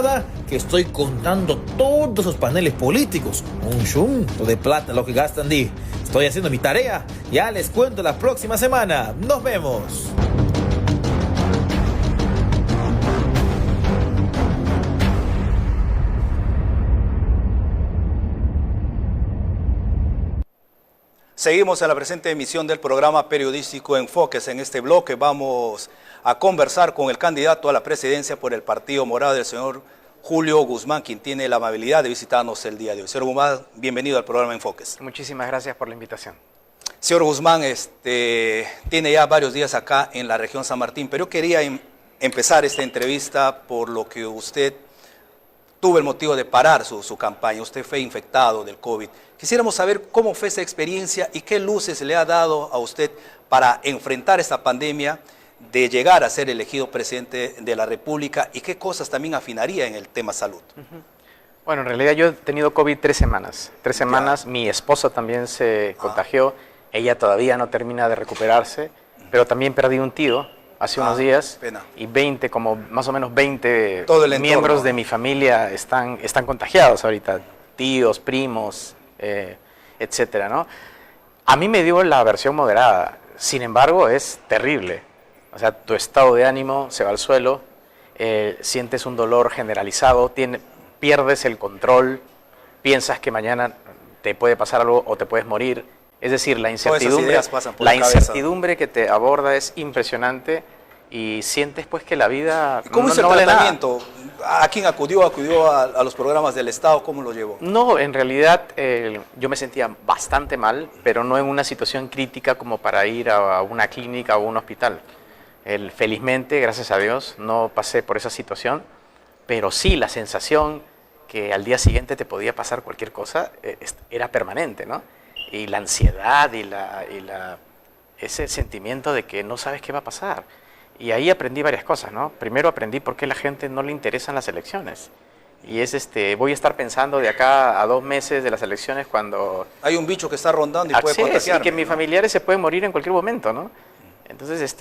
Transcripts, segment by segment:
bancada que estoy contando todos los paneles políticos. Un chungo de plata lo que gastan, di. Estoy haciendo mi tarea. Ya les cuento la próxima semana. Nos vemos. Seguimos en la presente emisión del programa periodístico Enfoques. En este bloque vamos a conversar con el candidato a la presidencia por el Partido Morado, el señor Julio Guzmán, quien tiene la amabilidad de visitarnos el día de hoy. Señor Guzmán, bienvenido al programa Enfoques. Muchísimas gracias por la invitación. Señor Guzmán, tiene ya varios días acá en la región San Martín, pero yo quería empezar esta entrevista por lo que usted tuvo el motivo de parar su campaña. Usted fue infectado del COVID. Quisiéramos saber cómo fue esa experiencia y qué luces le ha dado a usted para enfrentar esta pandemia, de llegar a ser elegido presidente de la República, y qué cosas también afinaría en el tema salud. Bueno, en realidad yo he tenido COVID 3 semanas. 3 semanas, mi esposa también se contagió, ella todavía no termina de recuperarse, pero también perdí un tío hace unos días, pena. Y más o menos 20 entorno miembros de mi familia están contagiados ahorita, tíos, primos, etcétera, ¿no? A mí me dio la versión moderada, sin embargo es terrible. O sea, tu estado de ánimo se va al suelo, sientes un dolor generalizado, pierdes el control, piensas que mañana te puede pasar algo o te puedes morir. Es decir, la incertidumbre que te aborda es impresionante y sientes pues que la vida ¿Cómo es el tratamiento? ¿A quién acudió? ¿Acudió a los programas del Estado? ¿Cómo lo llevó? No, en realidad yo me sentía bastante mal, pero no en una situación crítica como para ir a una clínica o un hospital. Felizmente, gracias a Dios, no pasé por esa situación, pero sí la sensación que al día siguiente te podía pasar cualquier cosa era permanente, ¿no? Y la ansiedad ese sentimiento de que no sabes qué va a pasar. Y ahí aprendí varias cosas, ¿no? Primero aprendí por qué a la gente no le interesan las elecciones. Y voy a estar pensando de acá a 2 meses de las elecciones cuando... Hay un bicho que está rondando y puede contagiarme. Y que mis familiares se pueden morir en cualquier momento, ¿no? Entonces,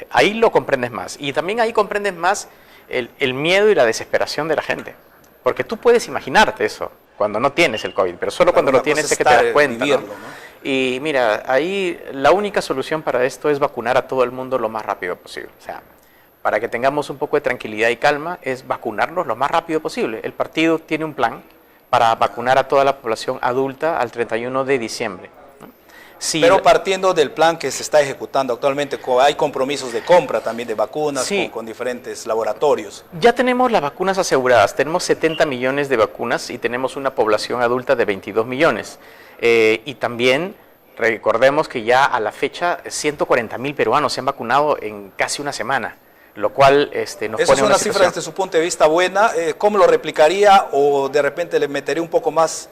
ahí lo comprendes más. Y también ahí comprendes más el miedo y la desesperación de la gente. Porque tú puedes imaginarte eso cuando no tienes el COVID, pero solo cuando lo tienes es que te das cuenta, ¿no? Y mira, ahí la única solución para esto es vacunar a todo el mundo lo más rápido posible. O sea, para que tengamos un poco de tranquilidad y calma, es vacunarnos lo más rápido posible. El partido tiene un plan para vacunar a toda la población adulta al 31 de diciembre. Sí, pero partiendo del plan que se está ejecutando actualmente, hay compromisos de compra también de vacunas, sí, con diferentes laboratorios. Ya tenemos las vacunas aseguradas, tenemos 70 millones de vacunas y tenemos una población adulta de 22 millones. Y también recordemos que ya a la fecha 140.000 peruanos se han vacunado en casi una semana, lo cual nos pone Esa es una cifra desde su punto de vista buena. ¿Cómo lo replicaría o de repente le metería un poco más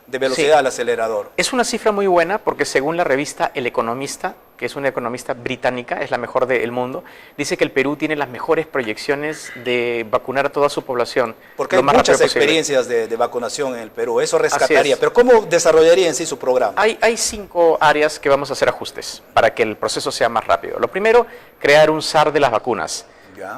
de velocidad al acelerador? Es una cifra muy buena porque según la revista El Economista, que es una economista británica, es la mejor del mundo, dice que el Perú tiene las mejores proyecciones de vacunar a toda su población. Porque hay muchas experiencias de vacunación en el Perú, eso rescataría. Pero ¿cómo desarrollaría en sí su programa? Hay 5 áreas que vamos a hacer ajustes para que el proceso sea más rápido. Lo primero, crear un SAR de las vacunas,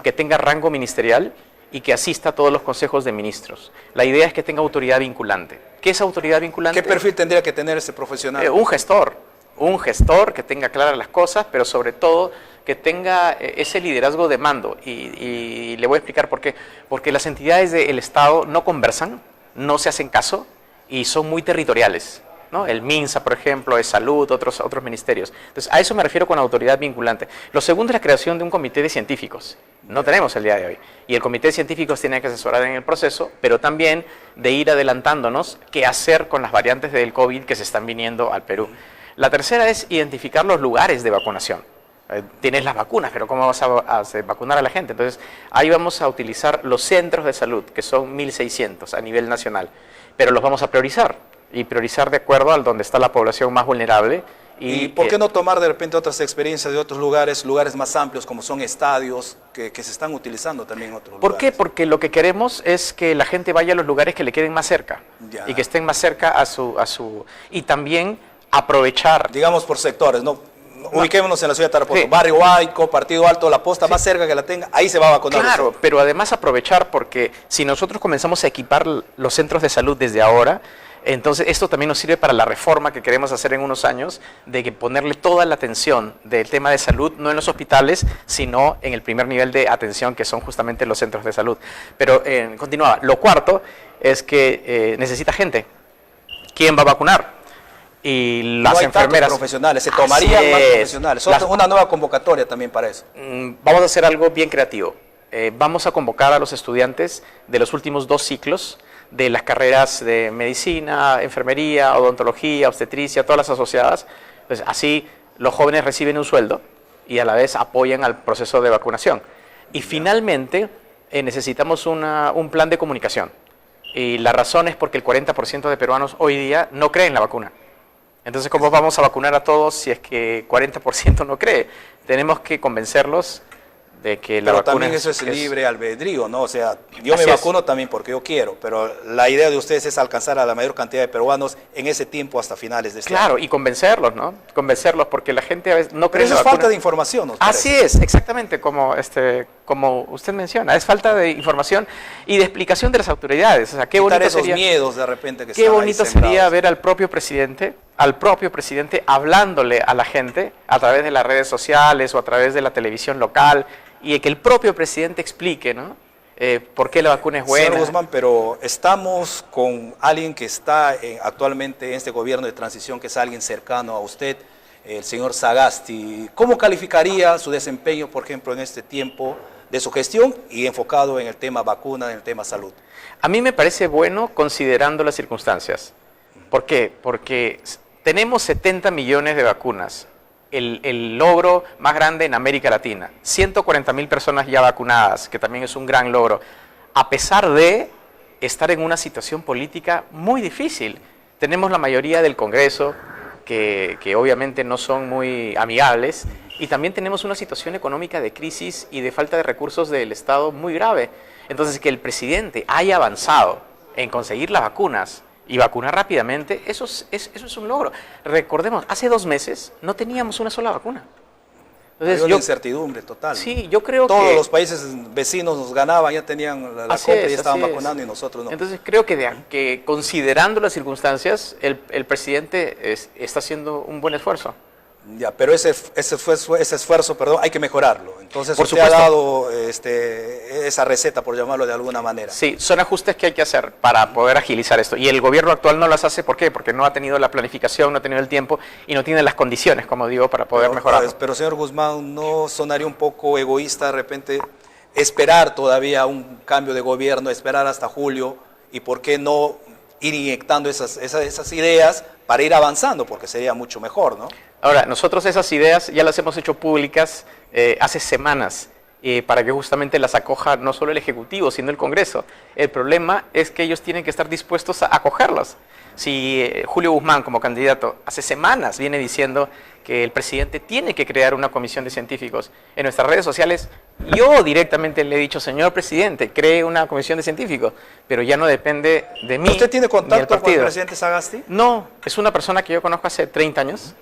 que tenga rango ministerial y que asista a todos los consejos de ministros. La idea es que tenga autoridad vinculante. ¿Qué es autoridad vinculante? ¿Qué perfil tendría que tener ese profesional? Un gestor que tenga claras las cosas, pero sobre todo que tenga ese liderazgo de mando. Y le voy a explicar por qué. Porque las entidades del Estado no conversan, no se hacen caso y son muy territoriales, ¿no? El MINSA, por ejemplo, es salud, otros ministerios. Entonces, a eso me refiero con autoridad vinculante. Lo segundo es la creación de un comité de científicos. No tenemos el día de hoy. Y el comité de científicos tiene que asesorar en el proceso, pero también de ir adelantándonos qué hacer con las variantes del COVID que se están viniendo al Perú. La tercera es identificar los lugares de vacunación. Tienes las vacunas, pero ¿cómo vas a vacunar a la gente? Entonces, ahí vamos a utilizar los centros de salud, que son 1.600 a nivel nacional, pero los vamos a priorizar, y priorizar de acuerdo a donde está la población más vulnerable. ¿Y por qué no tomar de repente otras experiencias de otros lugares más amplios, como son estadios, que se están utilizando también en otros lugares? ¿Por qué? Porque lo que queremos es que la gente vaya a los lugares que le queden más cerca, y que estén más cerca a su y también aprovechar. Digamos por sectores, ¿no? ubiquémonos en la ciudad de Tarapoto, Sí. Barrio Huayco, Partido Alto, La Posta, más cerca que la tenga, ahí se va a vacunar. Claro, usted. pero además aprovechar, porque si nosotros comenzamos a equipar los centros de salud desde ahora, entonces esto también nos sirve para la reforma que queremos hacer en unos años, de que ponerle toda la atención del tema de salud, no en los hospitales, sino en el primer nivel de atención, que son justamente los centros de salud. Pero continuaba, lo cuarto es que necesita gente. ¿Quién va a vacunar? Y las no hay enfermeras. tantos profesionales, se tomarían Así más es. profesionales. Las- Una nueva convocatoria también para eso. Vamos a hacer algo bien creativo. Vamos a convocar a los estudiantes de los últimos 2 ciclos de las carreras de medicina, enfermería, odontología, obstetricia, todas las asociadas. Pues así los jóvenes reciben un sueldo y a la vez apoyan al proceso de vacunación. Y finalmente necesitamos un plan de comunicación. Y la razón es porque el 40% de peruanos hoy día no creen en la vacuna. Entonces, ¿cómo vamos a vacunar a todos si es que 40% no cree? Tenemos que convencerlos de que la Pero vacuna también eso es libre albedrío, ¿no? O sea, yo me Así es. vacuno también porque yo quiero, pero la idea de ustedes es alcanzar a la mayor cantidad de peruanos en ese tiempo hasta finales de este año. Claro, y convencerlos, ¿no? Convencerlos, porque la gente a veces no cree Pero eso en la es falta vacuna. de información, ¿nos Así parece? es, exactamente como usted menciona, es falta de información y de explicación de las autoridades. O sea, qué Quitar bonito esos sería, miedos de repente que qué están ahí bonito sembrados. sería ver al propio presidente hablándole a la gente a través de las redes sociales o a través de la televisión local, y que el propio presidente explique, ¿no? Por qué la vacuna es buena. Señor Guzmán, pero estamos con alguien que está actualmente en este gobierno de transición, que es alguien cercano a usted, el señor Sagasti. ¿Cómo calificaría su desempeño, por ejemplo, en este tiempo de su gestión y enfocado en el tema vacuna, en el tema salud? A mí me parece bueno considerando las circunstancias. ¿Por qué? Porque tenemos 70 millones de vacunas, el logro más grande en América Latina, 140.000 personas ya vacunadas, que también es un gran logro, a pesar de estar en una situación política muy difícil. Tenemos la mayoría del Congreso, que obviamente no son muy amigables, y también tenemos una situación económica de crisis y de falta de recursos del Estado muy grave. Entonces, que el presidente haya avanzado en conseguir las vacunas y vacunar rápidamente, eso es un logro. Recordemos, hace 2 meses no teníamos una sola vacuna. Entonces, Hay una incertidumbre total. sí, yo creo Todos que los países vecinos nos ganaban, ya tenían la Así compra y es, ya estaban así es. vacunando y nosotros no. Entonces creo que considerando las circunstancias, el presidente está haciendo un buen esfuerzo. Ya, pero ese esfuerzo, perdón, hay que mejorarlo. Entonces Por usted ha supuesto. dado esa receta, por llamarlo de alguna manera. Sí, son ajustes que hay que hacer para poder agilizar esto. Y el gobierno actual no las hace, ¿por qué? Porque no ha tenido la planificación, no ha tenido el tiempo y no tiene las condiciones, como digo, para poder mejorarlo. Pero señor Guzmán, ¿no sonaría un poco egoísta de repente esperar todavía un cambio de gobierno, esperar hasta julio y por qué no ir inyectando esas ideas para ir avanzando? Porque sería mucho mejor, ¿no? Ahora, nosotros esas ideas ya las hemos hecho públicas hace semanas para que justamente las acoja no solo el Ejecutivo, sino el Congreso. El problema es que ellos tienen que estar dispuestos a acogerlas. Si Julio Guzmán, como candidato, hace semanas viene diciendo que el presidente tiene que crear una comisión de científicos, en nuestras redes sociales yo directamente le he dicho, señor presidente, cree una comisión de científicos, pero ya no depende de mí. ¿Usted tiene ni del contacto con el partido. presidente Sagasti? No, es una persona que yo conozco hace 30 años,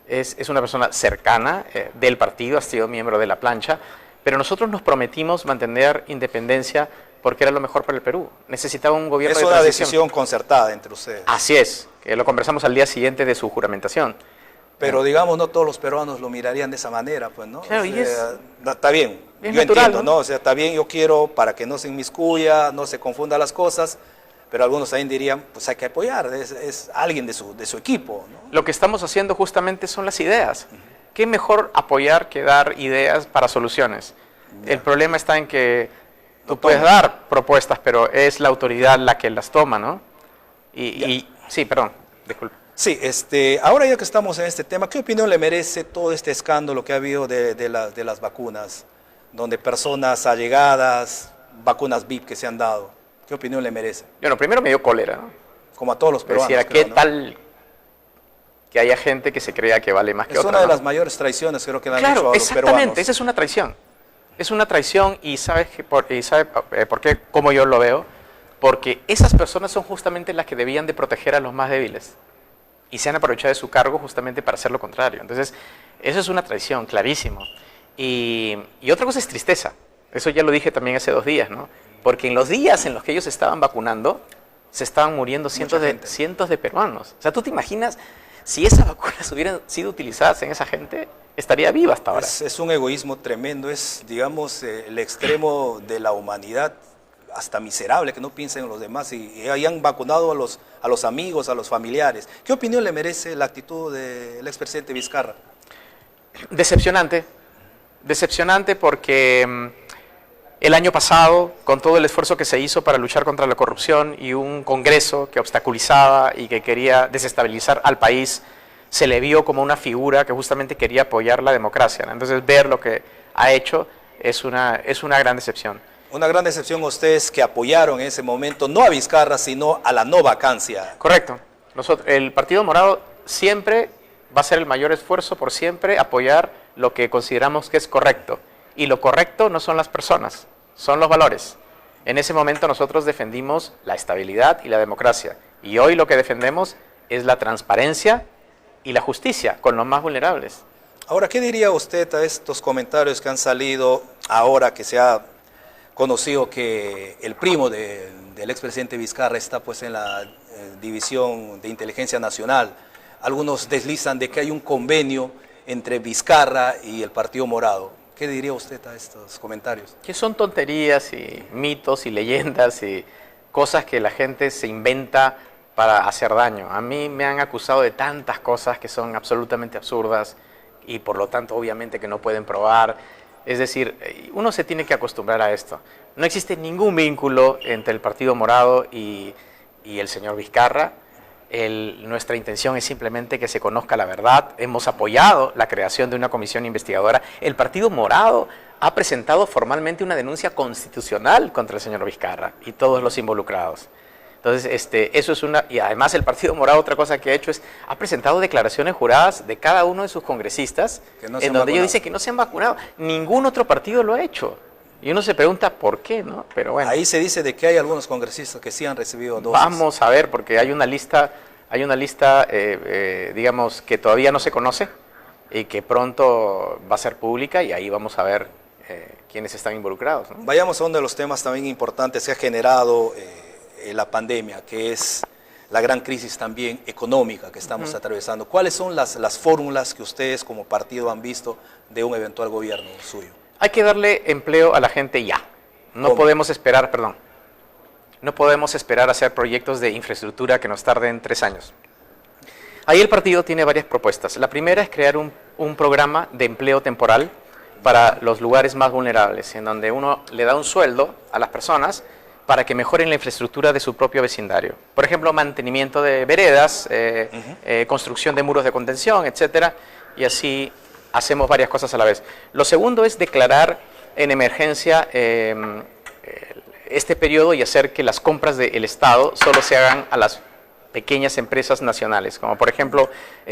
es una persona cercana del partido, ha sido miembro de la plancha, pero nosotros nos prometimos mantener independencia porque era lo mejor para el Perú. Necesitaba un gobierno Es de una transición. decisión concertada entre ustedes. Así es, que lo conversamos al día siguiente de su juramentación. Pero digamos, no todos los peruanos lo mirarían de esa manera, pues, ¿no? Claro, O y sea, está bien, es yo natural, entiendo, ¿no? ¿no? O sea, está bien, yo quiero para que no se inmiscuya, no se confunda las cosas, pero algunos también dirían, pues hay que apoyar, es alguien de su equipo, ¿no? Lo que estamos haciendo justamente son las ideas. ¿Qué mejor apoyar que dar ideas para soluciones? El problema está en que tú puedes dar propuestas, pero es la autoridad la que las toma, ¿no? Sí, perdón, disculpe. Sí, ahora ya que estamos en este tema, ¿qué opinión le merece todo este escándalo que ha habido de las vacunas, donde personas allegadas, vacunas VIP que se han dado? ¿Qué opinión le merece? Bueno, primero me dio cólera, ¿no? Como a todos los peruanos. Decía, creo, ¿qué ¿no? tal que haya gente que se crea que vale más que Es otra? una de ¿no? las mayores traiciones, creo que le han hecho a Claro, los exactamente, peruanos. esa es una traición. Es una traición y ¿sabe por qué? ¿Cómo yo lo veo? Porque esas personas son justamente las que debían de proteger a los más débiles. y se han aprovechado de su cargo justamente para hacer lo contrario. Entonces, eso es una traición, clarísimo. Y otra cosa es tristeza. Eso ya lo dije también hace 2 días, ¿no? Porque en los días en los que ellos estaban vacunando, se estaban muriendo cientos de peruanos. O sea, ¿tú te imaginas si esas vacunas hubieran sido utilizadas en esa gente? Estaría viva hasta ahora. Es un egoísmo tremendo, es, digamos, el extremo de la humanidad, hasta miserable, que no piensen en los demás, y hayan vacunado a los amigos, a los familiares. ¿Qué opinión le merece la actitud del expresidente Vizcarra? Decepcionante. Decepcionante porque el año pasado, con todo el esfuerzo que se hizo para luchar contra la corrupción y un Congreso que obstaculizaba y que quería desestabilizar al país, se le vio como una figura que justamente quería apoyar la democracia, ¿no? Entonces, ver lo que ha hecho es una gran decepción. Una gran decepción a ustedes que apoyaron en ese momento, no a Vizcarra, sino a la no vacancia. Correcto. El Partido Morado siempre va a hacer el mayor esfuerzo por siempre apoyar lo que consideramos que es correcto. Y lo correcto no son las personas, son los valores. En ese momento nosotros defendimos la estabilidad y la democracia. Y hoy lo que defendemos es la transparencia y la justicia con los más vulnerables. Ahora, ¿qué diría usted a estos comentarios que han salido ahora que se ha conocido que el primo del expresidente Vizcarra está pues en la División de Inteligencia Nacional? Algunos deslizan de que hay un convenio entre Vizcarra y el Partido Morado. ¿Qué diría usted a estos comentarios? Que son tonterías y mitos y leyendas y cosas que la gente se inventa para hacer daño. A mí me han acusado de tantas cosas que son absolutamente absurdas y por lo tanto obviamente que no pueden probar. Es decir, uno se tiene que acostumbrar a esto. No existe ningún vínculo entre el Partido Morado y el señor Vizcarra. Nuestra intención es simplemente que se conozca la verdad. Hemos apoyado la creación de una comisión investigadora. El Partido Morado ha presentado formalmente una denuncia constitucional contra el señor Vizcarra y todos los involucrados. Entonces, eso es y además el Partido Morado, otra cosa que ha hecho ha presentado declaraciones juradas de cada uno de sus congresistas, en donde ellos dicen que no se han vacunado. Ningún otro partido lo ha hecho. Y uno se pregunta por qué, ¿no? Pero bueno. Ahí se dice de que hay algunos congresistas que sí han recibido dosis. Vamos a ver, porque hay una lista, digamos, que todavía no se conoce y que pronto va a ser pública y ahí vamos a ver quiénes están involucrados, ¿no? Vayamos a uno de los temas también importantes que ha generado la pandemia, que es la gran crisis también económica que estamos atravesando. ¿Cuáles son las fórmulas que ustedes como partido han visto de un eventual gobierno suyo? Hay que darle empleo a la gente ya. No podemos esperar, no podemos esperar a hacer proyectos de infraestructura que nos tarden 3 años. Ahí el partido tiene varias propuestas. La primera es crear un programa de empleo temporal para los lugares más vulnerables, en donde uno le da un sueldo a las personas para que mejoren la infraestructura de su propio vecindario. Por ejemplo, mantenimiento de veredas, construcción de muros de contención, etcétera, y así hacemos varias cosas a la vez. Lo segundo es declarar en emergencia este periodo y hacer que las compras del Estado solo se hagan a las pequeñas empresas nacionales, como por ejemplo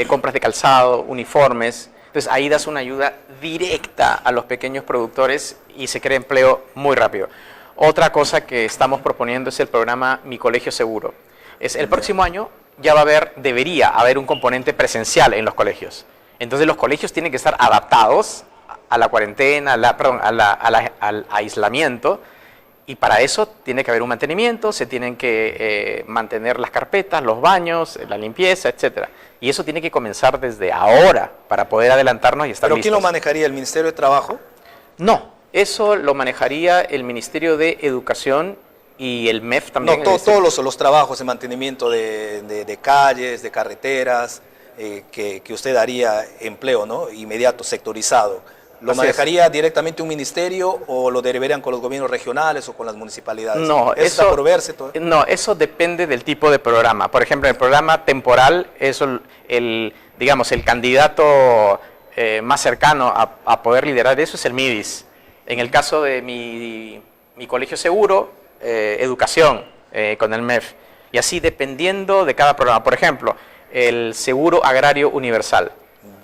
compras de calzado, uniformes. Entonces ahí das una ayuda directa a los pequeños productores y se crea empleo muy rápido. Otra cosa que estamos proponiendo es el programa Mi Colegio Seguro. El próximo año ya debería haber un componente presencial en los colegios. Entonces los colegios tienen que estar adaptados a la cuarentena, al aislamiento, y para eso tiene que haber un mantenimiento, se tienen que mantener las carpetas, los baños, la limpieza, etcétera. Y eso tiene que comenzar desde ahora para poder adelantarnos y estar listos. ¿Pero quién lo manejaría? ¿El Ministerio de Trabajo? No. Eso lo manejaría el Ministerio de Educación y el MEF también. No, todos los trabajos de mantenimiento de calles, de carreteras, que usted daría empleo, ¿no? Inmediato, sectorizado. ¿Lo manejaría directamente un ministerio o lo derivarían con los gobiernos regionales o con las municipalidades? No, ¿Eso está por verse todo? No, eso depende del tipo de programa. Por ejemplo, el programa temporal, digamos, el candidato más cercano a poder liderar eso es el MIDIS. En el caso de mi colegio seguro, educación con el MEF. Y así dependiendo de cada programa. Por ejemplo, el seguro agrario universal.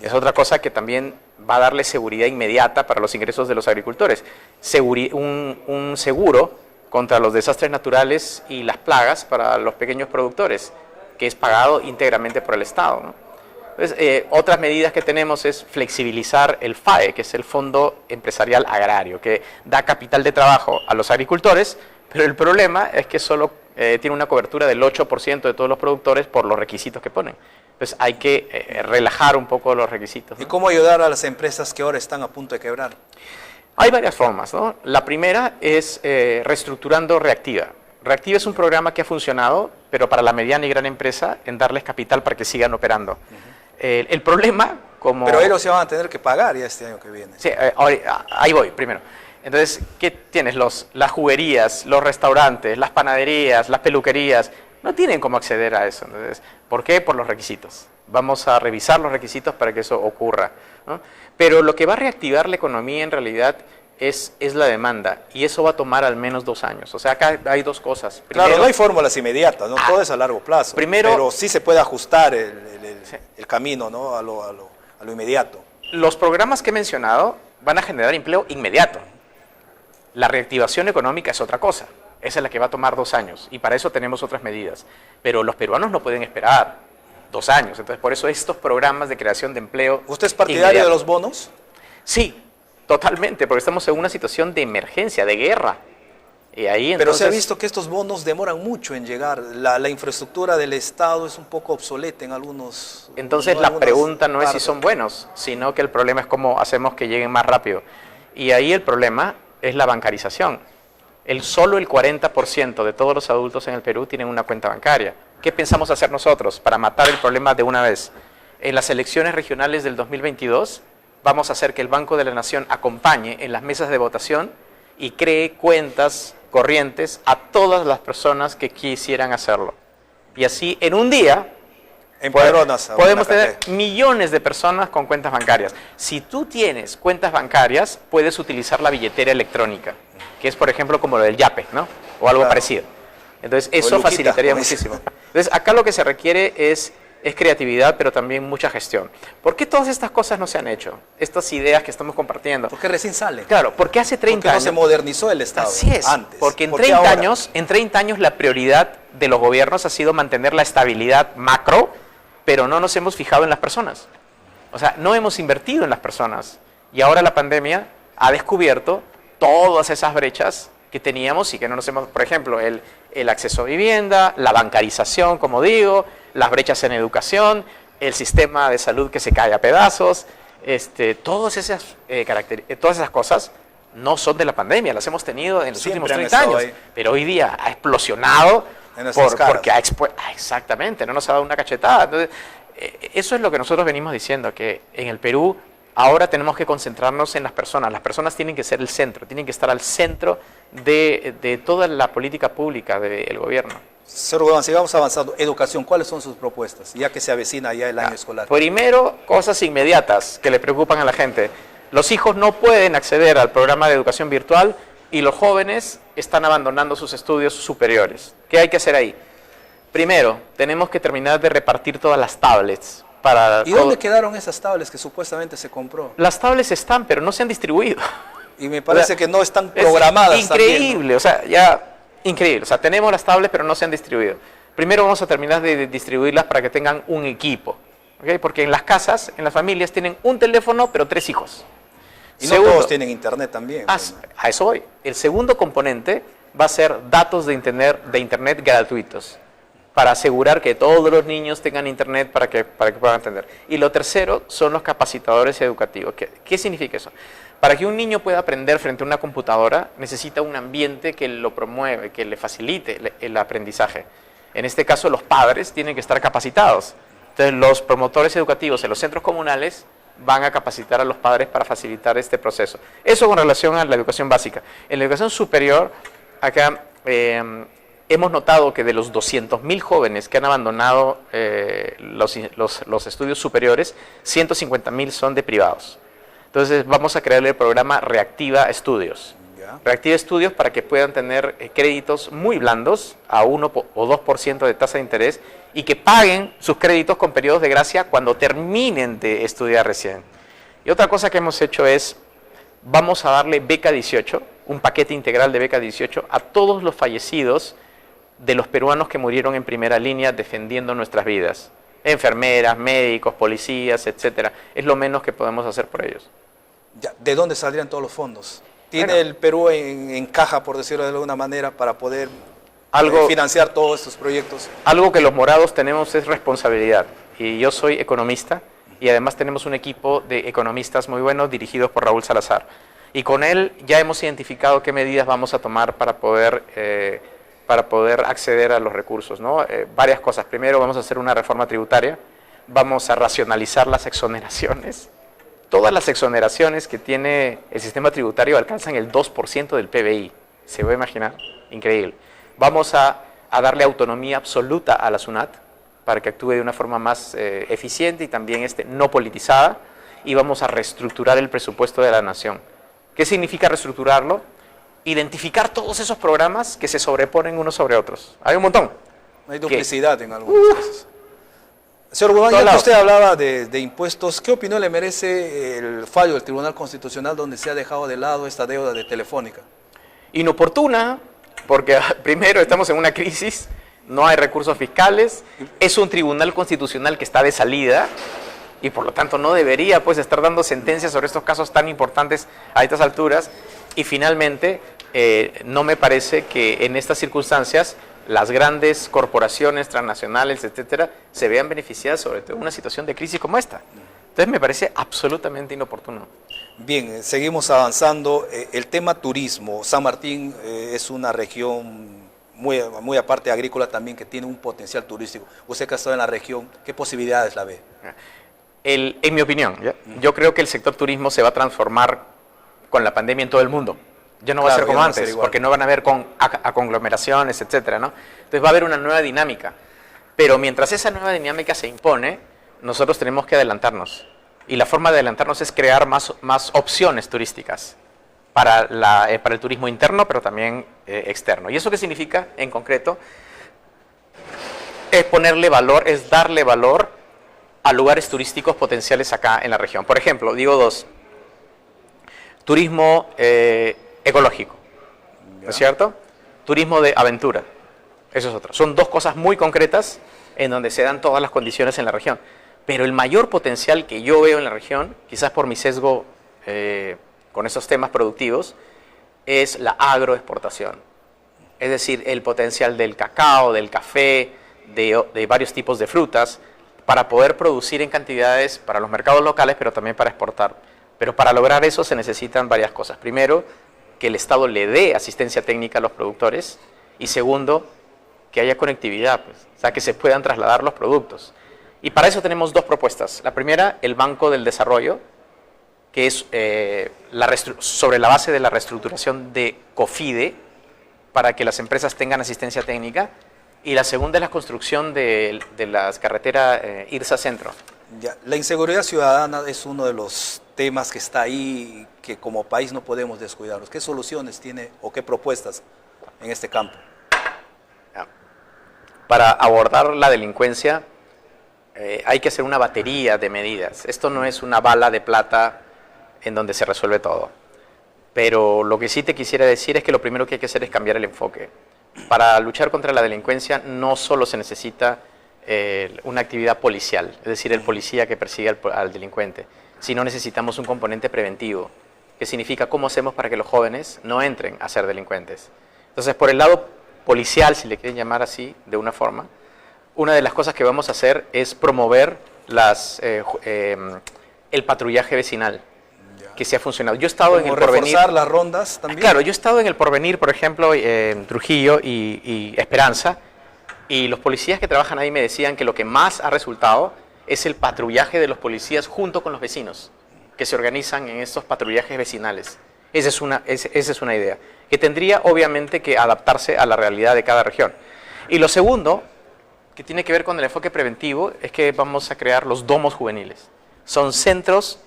Es otra cosa que también va a darle seguridad inmediata para los ingresos de los agricultores. Un seguro contra los desastres naturales y las plagas para los pequeños productores. que es pagado íntegramente por el Estado, ¿no? Entonces, otras medidas que tenemos es flexibilizar el FAE, que es el Fondo Empresarial Agrario, que da capital de trabajo a los agricultores, pero el problema es que solo tiene una cobertura del 8% de todos los productores por los requisitos que ponen. Entonces hay que relajar un poco los requisitos, ¿no? ¿Y cómo ayudar a las empresas que ahora están a punto de quebrar? Hay varias formas, ¿no? La primera es reestructurando Reactiva. Reactiva es un programa que ha funcionado, pero para la mediana y gran empresa, en darles capital para que sigan operando. El problema, como... Pero ellos se van a tener que pagar ya este año que viene. Sí, ahí voy, primero. Entonces, ¿qué tienes? Las juguerías, los restaurantes, las panaderías, las peluquerías, no tienen cómo acceder a eso. Entonces, ¿por qué? Por los requisitos. Vamos a revisar los requisitos para que eso ocurra, ¿no? Pero lo que va a reactivar la economía en realidad es la demanda, y eso va a tomar al menos 2 años. O sea, acá hay dos cosas. Primero, claro, no hay fórmulas inmediatas, ¿no? Todo es a largo plazo. Primero, pero sí se puede ajustar el camino, ¿no? a lo inmediato. Los programas que he mencionado van a generar empleo inmediato. La reactivación económica es otra cosa. Esa es la que va a tomar 2 años, y para eso tenemos otras medidas. Pero los peruanos no pueden esperar 2 años. Entonces, por eso estos programas de creación de empleo... ¿Usted es partidario de los bonos? Sí, totalmente, porque estamos en una situación de emergencia, de guerra. Y ahí, pero entonces, se ha visto que estos bonos demoran mucho en llegar. La infraestructura del Estado es un poco obsoleta en algunos... Entonces la pregunta no es si son buenos, sino que el problema es cómo hacemos que lleguen más rápido. Y ahí el problema es la bancarización. Solo el 40% de todos los adultos en el Perú tienen una cuenta bancaria. ¿Qué pensamos hacer nosotros para matar el problema de una vez? En las elecciones regionales del 2022 vamos a hacer que el Banco de la Nación acompañe en las mesas de votación y cree cuentas corrientes a todas las personas que quisieran hacerlo. Y así, en un día, podemos tener millones de personas con cuentas bancarias. Si tú tienes cuentas bancarias, puedes utilizar la billetera electrónica, que es, por ejemplo, como lo del Yape, ¿no? O algo parecido. Entonces, eso facilitaría muchísimo. Entonces, acá lo que se requiere es creatividad, pero también mucha gestión. ¿Por qué todas estas cosas no se han hecho? Estas ideas que estamos compartiendo. Porque recién salen. Claro, porque hace 30 años... no se modernizó el Estado. Así es, antes. porque en 30 años la prioridad de los gobiernos ha sido mantener la estabilidad macro, pero no nos hemos fijado en las personas. O sea, no hemos invertido en las personas. Y ahora la pandemia ha descubierto todas esas brechas que teníamos y que no nos hemos... Por ejemplo, el acceso a vivienda, la bancarización, como digo, las brechas en educación, el sistema de salud que se cae a pedazos, todas esas cosas no son de la pandemia, las hemos tenido en los últimos 30 años, pero hoy día ha explosionado porque exactamente, no nos ha dado una cachetada. Entonces, eso es lo que nosotros venimos diciendo, que en el Perú ahora tenemos que concentrarnos en las personas tienen que ser el centro, tienen que estar al centro de toda la política pública del gobierno. Señor Gobán, sigamos avanzando. Educación, ¿cuáles son sus propuestas? Ya que se avecina ya el año escolar. Primero, cosas inmediatas que le preocupan a la gente. Los hijos no pueden acceder al programa de educación virtual y los jóvenes están abandonando sus estudios superiores. ¿Qué hay que hacer ahí? Primero, tenemos que terminar de repartir todas las tablets. ¿Y dónde quedaron esas tablets que supuestamente se compró? Las tablets están, pero no se han distribuido. Y me parece que no están programadas. Increíble, también, ¿no? O sea, ya... Increíble, o sea, tenemos las tablets pero no se han distribuido. Primero vamos a terminar de distribuirlas para que tengan un equipo, ¿okay? Porque en las casas, en las familias tienen un teléfono pero 3 hijos. Y no todos tienen internet también. A eso voy. El segundo componente va a ser datos de internet gratuitos para asegurar que todos los niños tengan internet para que puedan entender. Y lo tercero son los capacitadores educativos. ¿Qué significa eso? Para que un niño pueda aprender frente a una computadora, necesita un ambiente que lo promueve, que le facilite el aprendizaje. En este caso, los padres tienen que estar capacitados. Entonces, los promotores educativos en los centros comunales van a capacitar a los padres para facilitar este proceso. Eso con relación a la educación básica. En la educación superior, acá hemos notado que de los 200.000 jóvenes que han abandonado los estudios superiores, 150.000 son de privados. Entonces vamos a crearle el programa Reactiva Estudios. Reactiva Estudios para que puedan tener créditos muy blandos, a 1 o 2% de tasa de interés, y que paguen sus créditos con periodos de gracia cuando terminen de estudiar recién. Y otra cosa que hemos hecho es, vamos a darle beca 18, un paquete integral de beca 18, a todos los fallecidos de los peruanos que murieron en primera línea defendiendo nuestras vidas. Enfermeras, médicos, policías, etcétera. Es lo menos que podemos hacer por ellos. Ya, ¿de dónde saldrían todos los fondos? ¿Tiene Bueno, el Perú en caja, por decirlo de alguna manera, para poder financiar todos estos proyectos? Algo que los morados tenemos es responsabilidad. Y yo soy economista y además tenemos un equipo de economistas muy buenos dirigidos por Raúl Salazar. Y con él ya hemos identificado qué medidas vamos a tomar para poder acceder a los recursos, ¿no? Varias cosas. Primero, vamos a hacer una reforma tributaria, vamos a racionalizar las exoneraciones. Todas las exoneraciones que tiene el sistema tributario alcanzan el 2% del PBI. ¿Se va a imaginar? Increíble. Vamos a darle autonomía absoluta a la SUNAT para que actúe de una forma más eficiente y también no politizada, y vamos a reestructurar el presupuesto de la nación. ¿Qué significa reestructurarlo? Identificar todos esos programas que se sobreponen unos sobre otros. Hay un montón. Hay duplicidad en algunos casos. Señor Guzmán, ya que usted hablaba de impuestos, ¿qué opinión le merece el fallo del Tribunal Constitucional donde se ha dejado de lado esta deuda de Telefónica? Inoportuna, porque primero estamos en una crisis, no hay recursos fiscales, es un Tribunal Constitucional que está de salida y por lo tanto no debería pues estar dando sentencias sobre estos casos tan importantes a estas alturas. Y finalmente, no me parece que en estas circunstancias las grandes corporaciones transnacionales, etcétera, se vean beneficiadas sobre todo en una situación de crisis como esta. Entonces me parece absolutamente inoportuno. Bien, seguimos avanzando. El tema turismo. San Martín es una región muy aparte agrícola también que tiene un potencial turístico. Usted que ha estado en la región, ¿qué posibilidades la ve? En mi opinión, yo creo que el sector turismo se va a transformar con la pandemia en todo el mundo. Ya no va a ser como antes, porque no van a haber conglomeraciones, etcétera, ¿no? Entonces va a haber una nueva dinámica. Pero mientras esa nueva dinámica se impone, nosotros tenemos que adelantarnos. Y la forma de adelantarnos es crear más opciones turísticas para el turismo interno, pero también externo. ¿Y eso qué significa en concreto? Es ponerle valor, es darle valor a lugares turísticos potenciales acá en la región. Por ejemplo, digo dos. Turismo ecológico, ¿no es cierto? Turismo de aventura, eso es otro. Son dos cosas muy concretas en donde se dan todas las condiciones en la región. Pero el mayor potencial que yo veo en la región, quizás por mi sesgo con esos temas productivos, es la agroexportación. Es decir, el potencial del cacao, del café, de varios tipos de frutas, para poder producir en cantidades para los mercados locales, pero también para exportar. Pero para lograr eso se necesitan varias cosas. Primero, que el Estado le dé asistencia técnica a los productores. Y segundo, que haya conectividad, pues, o sea, que se puedan trasladar los productos. Y para eso tenemos dos propuestas. La primera, el Banco del Desarrollo, que es sobre la base de la reestructuración de COFIDE, para que las empresas tengan asistencia técnica. Y la segunda es la construcción de las carreteras IRSA Centro. Ya, la inseguridad ciudadana es uno de los temas que está ahí, que como país no podemos descuidarnos. ¿Qué soluciones tiene o qué propuestas en este campo? Para abordar la delincuencia hay que hacer una batería de medidas. Esto no es una bala de plata en donde se resuelve todo. Pero lo que sí te quisiera decir es que lo primero que hay que hacer es cambiar el enfoque. Para luchar contra la delincuencia no solo se necesita una actividad policial, es decir, el policía que persigue al delincuente, sino necesitamos un componente preventivo, que significa cómo hacemos para que los jóvenes no entren a ser delincuentes. Entonces, por el lado policial, si le quieren llamar así, de una forma, una de las cosas que vamos a hacer es promover el patrullaje vecinal, que se ha funcionado. Yo he estado en el Porvenir. ¿Reforzar las rondas también? Claro, yo he estado en el Porvenir, por ejemplo, en Trujillo y Esperanza, y los policías que trabajan ahí me decían que lo que más ha resultado es el patrullaje de los policías junto con los vecinos, que se organizan en estos patrullajes vecinales. Esa es una idea, que tendría obviamente que adaptarse a la realidad de cada región. Y lo segundo, que tiene que ver con el enfoque preventivo, es que vamos a crear los domos juveniles. Son centros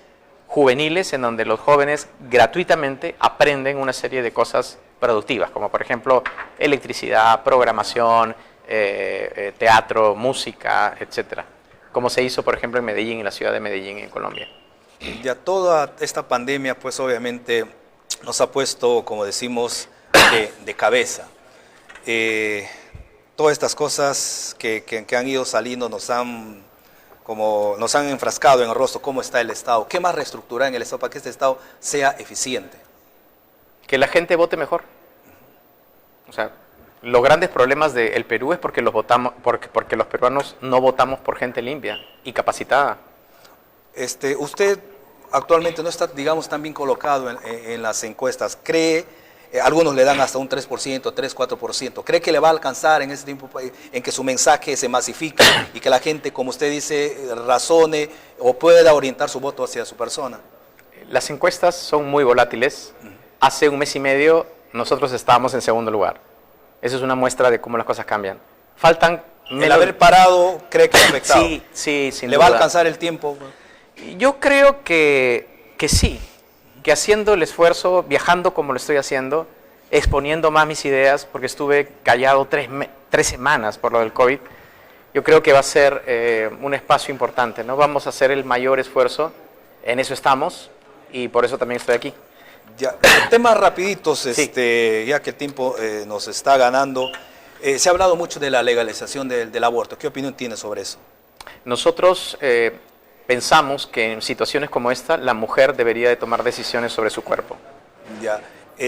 juveniles en donde los jóvenes gratuitamente aprenden una serie de cosas productivas, como por ejemplo electricidad, programación, teatro, música, etcétera, como se hizo por ejemplo en Medellín, en la ciudad de Medellín, en Colombia. Ya toda esta pandemia pues obviamente nos ha puesto, como decimos, de cabeza. todas estas cosas que han ido saliendo nos han enfrascado en el rostro. ¿Cómo está el Estado? ¿Qué más reestructurar en el Estado para que este Estado sea eficiente? Que la gente vote mejor. O sea, los grandes problemas del Perú es porque porque los peruanos no votamos por gente limpia y capacitada. Usted actualmente no está, digamos, tan bien colocado en las encuestas. ¿Cree, algunos le dan hasta un 3%, 3, 4%? ¿Cree que le va a alcanzar en ese tiempo en que su mensaje se masifique y que la gente, como usted dice, razone o pueda orientar su voto hacia su persona? Las encuestas son muy volátiles. Hace un mes y medio nosotros estábamos en segundo lugar. Eso es una muestra de cómo las cosas cambian. Faltan... El haber parado, ¿cree que ha afectado? Sí, sin ¿Le duda. va a alcanzar el tiempo? Yo creo que sí, que haciendo el esfuerzo, viajando como lo estoy haciendo, exponiendo más mis ideas, porque estuve callado 3 semanas por lo del COVID, yo creo que va a ser un espacio importante, ¿no? Vamos a hacer el mayor esfuerzo, en eso estamos, y por eso también estoy aquí. Ya, temas rapiditos, Sí. Ya que el tiempo nos está ganando. Se ha hablado mucho de la legalización del aborto. ¿Qué opinión tiene sobre eso? Nosotros pensamos que en situaciones como esta, la mujer debería de tomar decisiones sobre su cuerpo. Ya.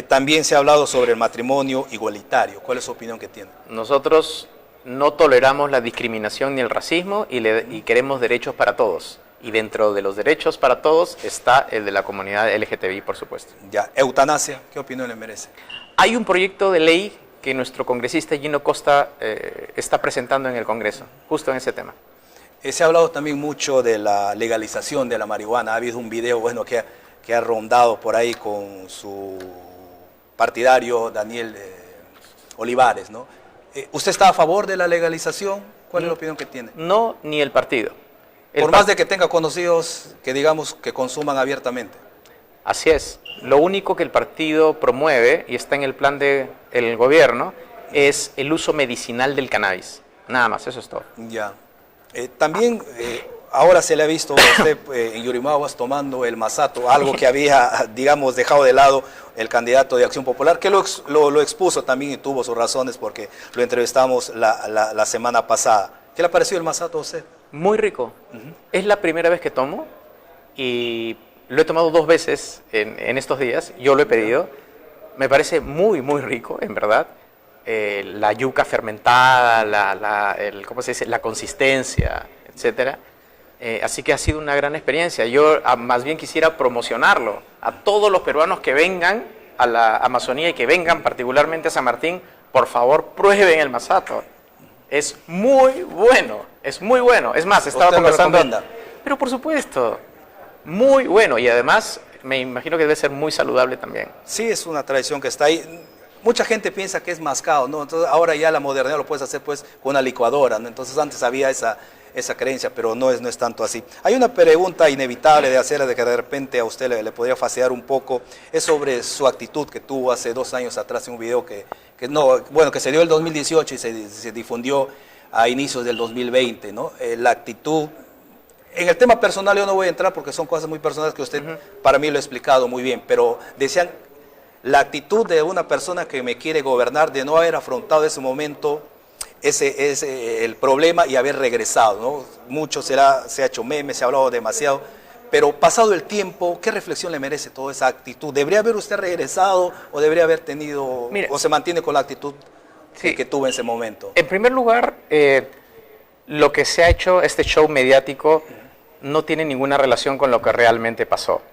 También se ha hablado sobre el matrimonio igualitario. ¿Cuál es su opinión que tiene? Nosotros no toleramos la discriminación ni el racismo y queremos derechos para todos. Y dentro de los derechos para todos está el de la comunidad LGTBI, por supuesto. Ya. Eutanasia, ¿qué opinión le merece? Hay un proyecto de ley que nuestro congresista Gino Costa está presentando en el Congreso, justo en ese tema. Se ha hablado también mucho de la legalización de la marihuana. Ha habido un video que ha rondado por ahí con su partidario Daniel Olivares, ¿no? ¿Usted está a favor de la legalización? ¿Cuál es la opinión que tiene? No, ni el partido. Por más de que tenga conocidos que digamos que consuman abiertamente. Así es. Lo único que el partido promueve, y está en el plan del gobierno, es el uso medicinal del cannabis. Nada más, eso es todo. Ya. También ahora se le ha visto a usted en Yurimaguas tomando el masato, algo que había, digamos, dejado de lado el candidato de Acción Popular, que lo expuso también y tuvo sus razones porque lo entrevistamos la semana pasada. ¿Qué le ha parecido el masato a usted? Muy rico. Es la primera vez que tomo y lo he tomado 2 veces en estos días. Yo lo he pedido. Me parece muy, muy rico, en verdad. La yuca fermentada, ¿cómo se dice? La consistencia, etcétera. Así que ha sido una gran experiencia. Yo más bien quisiera promocionarlo a todos los peruanos que vengan a la Amazonía y que vengan particularmente a San Martín. Por favor, prueben el masato. Es muy bueno, es muy bueno. Es más, estaba conversando... Pero por supuesto, muy bueno. Y además, me imagino que debe ser muy saludable también. Sí, es una tradición que está ahí. Mucha gente piensa que es mascado, ¿no? Entonces, ahora ya la modernidad lo puedes hacer pues con una licuadora, ¿no? Entonces antes había esa creencia, pero no es tanto así. Hay una pregunta inevitable de hacer, de que de repente a usted le podría fastidiar un poco, es sobre su actitud que tuvo hace 2 años atrás en un video que se dio el 2018 y se difundió a inicios del 2020, ¿no? La actitud. En el tema personal yo no voy a entrar porque son cosas muy personales que usted para mí lo ha explicado muy bien, pero decían la actitud de una persona que me quiere gobernar de no haber afrontado ese momento, el problema y haber regresado, ¿no? Mucho se ha hecho meme, se ha hablado demasiado, pero pasado el tiempo, ¿qué reflexión le merece toda esa actitud? ¿Debería haber usted regresado o debería haber tenido, o se mantiene con la actitud que tuvo en ese momento? En primer lugar, lo que se ha hecho, este show mediático, no tiene ninguna relación con lo que realmente pasó.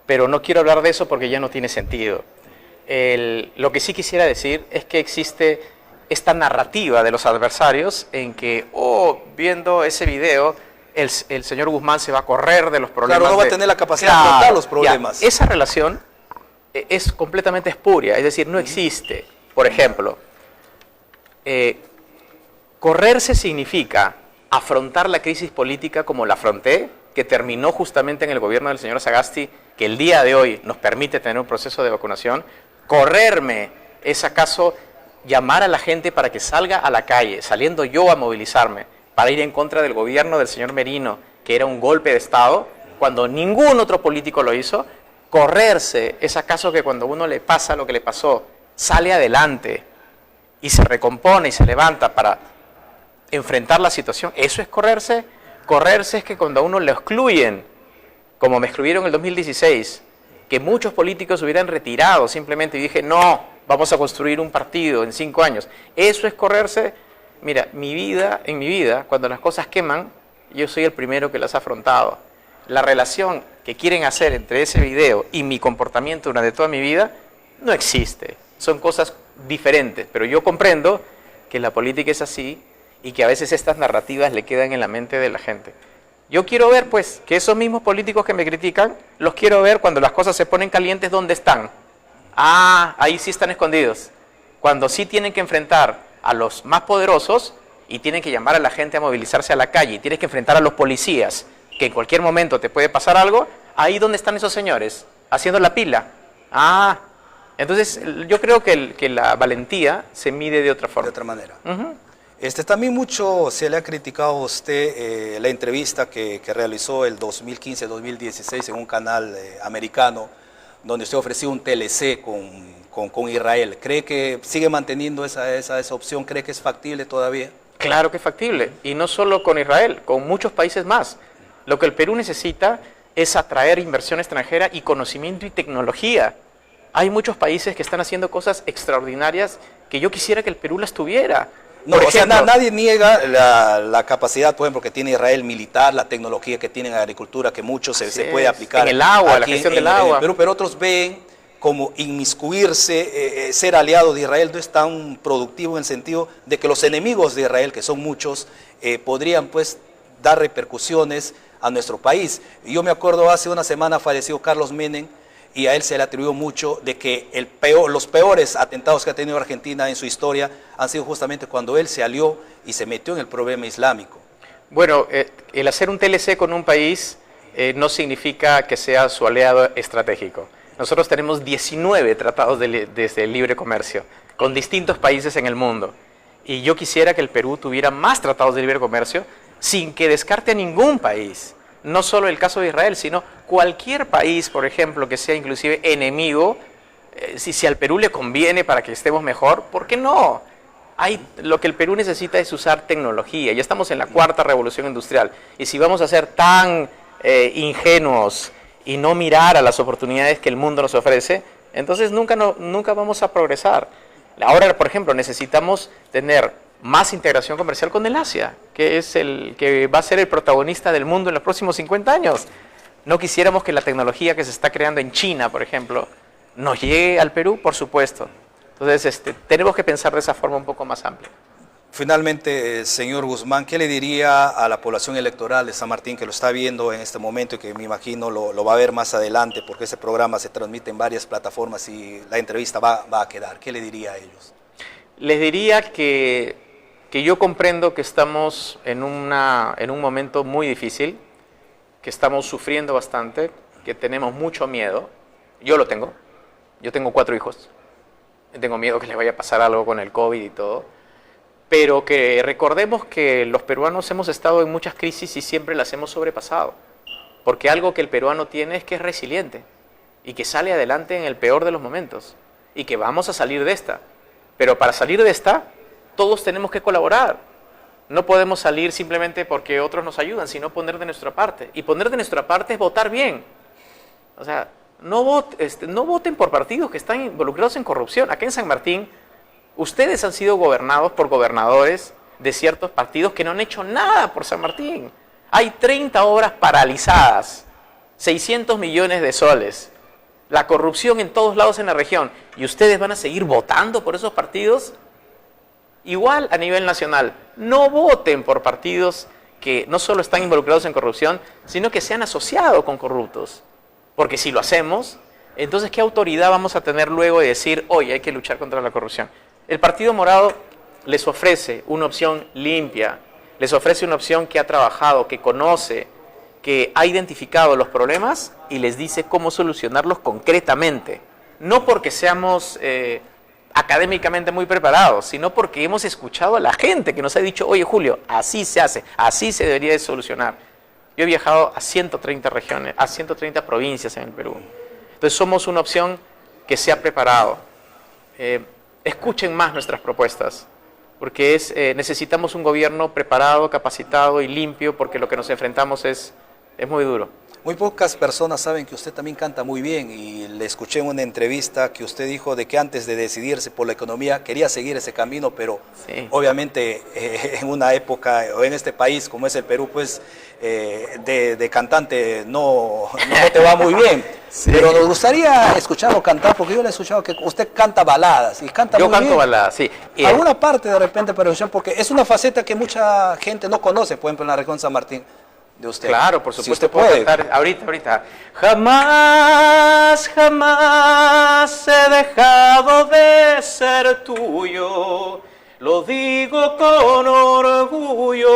Pero no quiero hablar de eso porque ya no tiene sentido. Lo que sí quisiera decir es que existe esta narrativa de los adversarios en que, viendo ese video, el señor Guzmán se va a correr de los problemas. Claro, no va a tener la capacidad de afrontar los problemas. Ya, esa relación es completamente espuria, es decir, no existe. Por ejemplo, correrse significa afrontar la crisis política como la afronté, que terminó justamente en el gobierno del señor Sagasti, que el día de hoy nos permite tener un proceso de vacunación. Correrme es acaso llamar a la gente para que salga a la calle, saliendo yo a movilizarme, para ir en contra del gobierno del señor Merino, que era un golpe de Estado, cuando ningún otro político lo hizo. Correrse es acaso que cuando uno le pasa lo que le pasó, sale adelante y se recompone y se levanta para enfrentar la situación, eso es correrse. Correrse es que cuando a uno le excluyen, como me excluyeron en el 2016, que muchos políticos hubieran retirado simplemente y dije, no, vamos a construir un partido en 5 años. Eso es correrse. Mira, en mi vida, cuando las cosas queman, yo soy el primero que las ha afrontado. La relación que quieren hacer entre ese video y mi comportamiento durante toda mi vida no existe. Son cosas diferentes, pero yo comprendo que la política es así y que a veces estas narrativas le quedan en la mente de la gente. Yo quiero ver, pues, que esos mismos políticos que me critican, los quiero ver cuando las cosas se ponen calientes, ¿dónde están? Ah, ahí sí están escondidos. Cuando sí tienen que enfrentar a los más poderosos y tienen que llamar a la gente a movilizarse a la calle y tienes que enfrentar a los policías, que en cualquier momento te puede pasar algo, ahí ¿dónde están esos señores? Haciendo la pila. Ah, entonces yo creo que la valentía se mide de otra forma. De otra manera. También mucho se le ha criticado a usted la entrevista que realizó el 2015-2016 en un canal americano, donde usted ofreció un TLC con Israel. ¿Cree que sigue manteniendo esa opción? ¿Cree que es factible todavía? Claro que es factible, y no solo con Israel, con muchos países más. Lo que el Perú necesita es atraer inversión extranjera y conocimiento y tecnología. Hay muchos países que están haciendo cosas extraordinarias que yo quisiera que el Perú las tuviera. No, Por ejemplo, nadie niega la capacidad, por ejemplo, que tiene Israel militar, la tecnología que tiene en agricultura, que mucho se puede aplicar. En el agua, la aquí gestión del agua. En Perú, pero otros ven como inmiscuirse, ser aliado de Israel no es tan productivo en el sentido de que los enemigos de Israel, que son muchos, podrían pues dar repercusiones a nuestro país. Yo me acuerdo hace una semana falleció Carlos Menem, y a él se le atribuyó mucho de que los peores atentados que ha tenido Argentina en su historia han sido justamente cuando él se alió y se metió en el problema islámico. Bueno, el hacer un TLC con un país no significa que sea su aliado estratégico. Nosotros tenemos 19 tratados de libre comercio con distintos países en el mundo. Y yo quisiera que el Perú tuviera más tratados de libre comercio sin que descarte a ningún país. No solo el caso de Israel, sino cualquier país, por ejemplo, que sea inclusive enemigo, si al Perú le conviene para que estemos mejor, ¿por qué no? Lo que el Perú necesita es usar tecnología. Ya estamos en la 4ª revolución industrial. Y si vamos a ser tan ingenuos y no mirar a las oportunidades que el mundo nos ofrece, entonces nunca vamos a progresar. Ahora, por ejemplo, necesitamos tener más integración comercial con el Asia, que es el que va a ser el protagonista del mundo en los próximos 50 años. No quisiéramos que la tecnología que se está creando en China, por ejemplo, nos llegue al Perú, por supuesto. Entonces, tenemos que pensar de esa forma un poco más amplia. Finalmente, señor Guzmán, ¿qué le diría a la población electoral de San Martín que lo está viendo en este momento y que me imagino lo va a ver más adelante porque ese programa se transmite en varias plataformas y la entrevista va a quedar? ¿Qué le diría a ellos? Les diría que yo comprendo que estamos en un momento muy difícil, que estamos sufriendo bastante, que tenemos mucho miedo. Yo lo tengo. Yo tengo 4 hijos. Tengo miedo que les vaya a pasar algo con el COVID y todo. Pero que recordemos que los peruanos hemos estado en muchas crisis y siempre las hemos sobrepasado. Porque algo que el peruano tiene es que es resiliente y que sale adelante en el peor de los momentos y que vamos a salir de esta. Pero para salir de esta, todos tenemos que colaborar. No podemos salir simplemente porque otros nos ayudan, sino poner de nuestra parte. Y poner de nuestra parte es votar bien. O sea, no voten por partidos que están involucrados en corrupción. Acá en San Martín, ustedes han sido gobernados por gobernadores de ciertos partidos que no han hecho nada por San Martín. Hay 30 obras paralizadas, 600 millones de soles. La corrupción en todos lados en la región. ¿Y ustedes van a seguir votando por esos partidos? Igual a nivel nacional, no voten por partidos que no solo están involucrados en corrupción, sino que se han asociado con corruptos. Porque si lo hacemos, entonces ¿qué autoridad vamos a tener luego de decir, oye, hay que luchar contra la corrupción? El Partido Morado les ofrece una opción limpia, les ofrece una opción que ha trabajado, que conoce, que ha identificado los problemas y les dice cómo solucionarlos concretamente. No porque seamos académicamente muy preparados, sino porque hemos escuchado a la gente que nos ha dicho, oye Julio, así se hace, así se debería de solucionar. Yo he viajado a 130 regiones, a 130 provincias en el Perú. Entonces somos una opción que se ha preparado. escuchen más nuestras propuestas, porque necesitamos un gobierno preparado, capacitado y limpio, porque lo que nos enfrentamos es muy duro. Muy pocas personas saben que usted también canta muy bien y le escuché en una entrevista que usted dijo de que antes de decidirse por la economía quería seguir ese camino, pero Sí. obviamente en una época o en este país como es el Perú, pues de cantante no te va muy bien. Sí. Pero nos gustaría escucharlo cantar porque yo le he escuchado que usted canta baladas y canta Yo muy canto bien. baladas, sí. Y, Alguna parte de repente para escuchar porque es una faceta que mucha gente no conoce, por ejemplo en la región San Martín. De usted. Claro, por Si supuesto, usted puedo puede. cantar ahorita. Jamás, jamás he dejado de ser tuyo, lo digo con orgullo,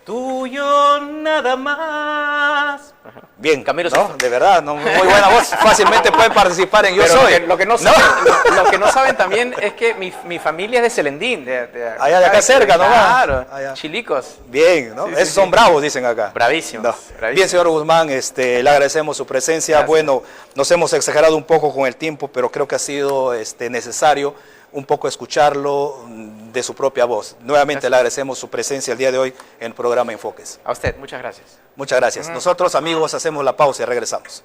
tuyo nada más. Bien, Camilo ¿no? Sesto. De verdad, ¿no? Muy buena voz. Fácilmente puede participar en Yo Pero Soy. lo que no saben, lo que no saben también es que mi familia es de Celendín. Allá de acá cerca, ¿no? Claro, Allá. chilicos. Bien, ¿no? Sí, Esos son bravos, dicen acá. Bravísimos, No. bravísimos. Bien, señor Guzmán, le agradecemos su presencia. Gracias. Bueno, nos hemos exagerado un poco con el tiempo, pero creo que ha sido necesario un poco escucharlo de su propia voz. Nuevamente Gracias. le agradecemos su presencia el día de hoy en el programa Enfoques. A usted, muchas gracias. Muchas gracias. Nosotros, amigos, hacemos la pausa y regresamos.